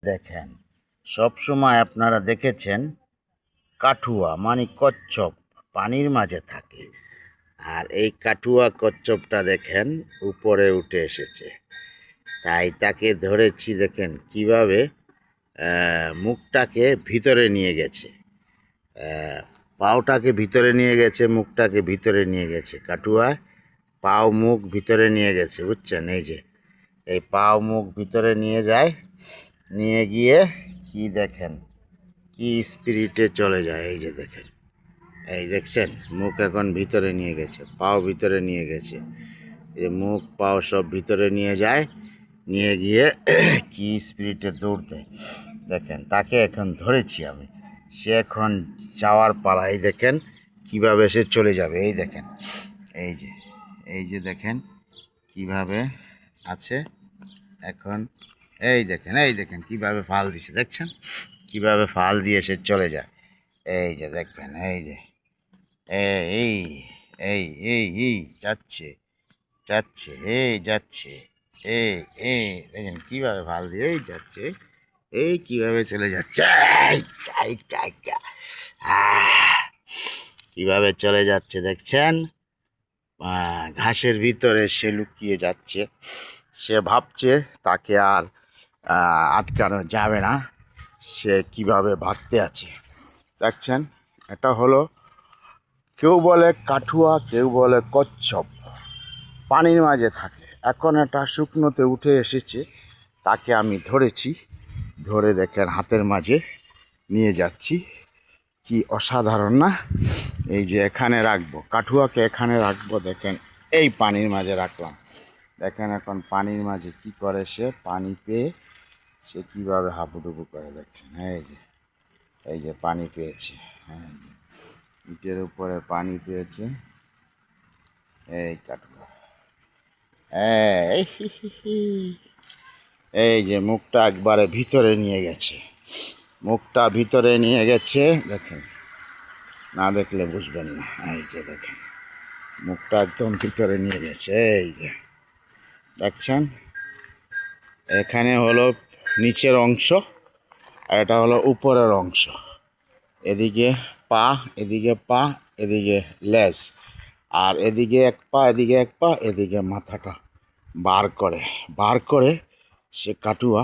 দেখেন, সব সময় আপনারা দেখেছেন কাঠুয়া মানে কচ্ছপ পানির মাঝে থাকে, আর এই কাঠুয়া কচ্ছপটা দেখেন উপরে উঠে এসেছে। তাই তাকে ধরেছি, দেখেন কিভাবে মুখটাকে ভিতরে নিয়ে গেছে, পাওটাকে ভিতরে নিয়ে গেছে, মুখটাকে ভিতরে নিয়ে গেছে। কাঠুয়া পাও মুখ ভিতরে নিয়ে গেছে, বুঝছেন? এই যে এই পাও মুখ ভিতরে নিয়ে যায়, নিয়ে গিয়ে কি দেখেন কি স্পিরিটে চলে যায়। এই যে দেখেন, এই দেখছেন মুখ এখন ভিতরে নিয়ে গেছে, পাও ভিতরে নিয়ে গেছে, এই মুখ পাও সব ভিতরে নিয়ে যায়, নিয়ে গিয়ে কি স্পিরিটে দৌড় দেয়। দেখেন তাকে এখন ধরেছি আমি, সে এখন যাওয়ার পালা। এই দেখেন কিভাবে সে চলে যাবে। এই দেখেন, এই যে দেখেন কিভাবে আছে এখন। এই দেখেন কিভাবে ফাল দিছে, দেখছেন কিভাবে ফাল দিয়ে সে চলে যায়। এই যে দেখবেন, এই যে এই এই এই এই যাচ্ছে যাচ্ছে এই যাচ্ছে এই এই দেখেন কিভাবে ফাল দিয়ে এই যাচ্ছে, এই কিভাবে চলে যাচ্ছে, কিভাবে চলে যাচ্ছে দেখছেন। ঘাসের ভিতরে সে লুকিয়ে যাচ্ছে, সে ভাবছে তাকে আর আটকানো যাবে না, সে কিভাবে ভাগতে আছে দেখছেন। এটা হলো, কেউ বলে কাঠুয়া, কেউ বলে কচ্ছপ, পানির মাঝে থাকে। এখন এটা শুকনোতে উঠে এসেছে, তাকে আমি ধরেছি, ধরে দেখেন হাতের মাঝে নিয়ে যাচ্ছি। কি অসাধারণ না? এই যে এখানে রাখবো কাঠুয়াকে, এখানে রাখবো, দেখেন এই পানির মাঝে রাখলাম। দেখেন এখন পানির মাঝে কি করে, সে পানি পেয়ে সে কীভাবে হাবুডুবু করে দেখছেন। এই যে পানি পেয়েছে, হ্যাঁ ইটের উপরে পানি পেয়েছে এই কাঠুয়া। এই যে মুখটা একবারে ভিতরে নিয়ে গেছে, মুখটা ভিতরে নিয়ে গেছে, দেখেন না দেখলে বুঝবেন না। এই যে দেখেন মুখটা একদম ভিতরে নিয়ে গেছে, এই যে দেখছেন। এখানে হলো নিচের অংশ, আর এটা হলো উপরের অংশ। এদিকে পা, এদিকে পা, এদিকে লেজ, আর এদিকে এক পা, এদিকে এক পা, এদিকে মাথাটা বার করে সে কাঠুয়া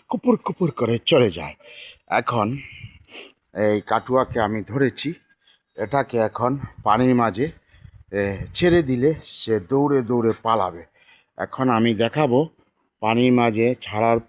কুপুর কুপুর করে চলে যায়। এখন এই কাঠুয়াকে আমি ধরেছি, এটাকে এখন পানির মাঝে ছেড়ে দিলে সে দৌড়ে দৌড়ে পালাবে। এখন আমি দেখাবো পানির মাঝে ছাড়ার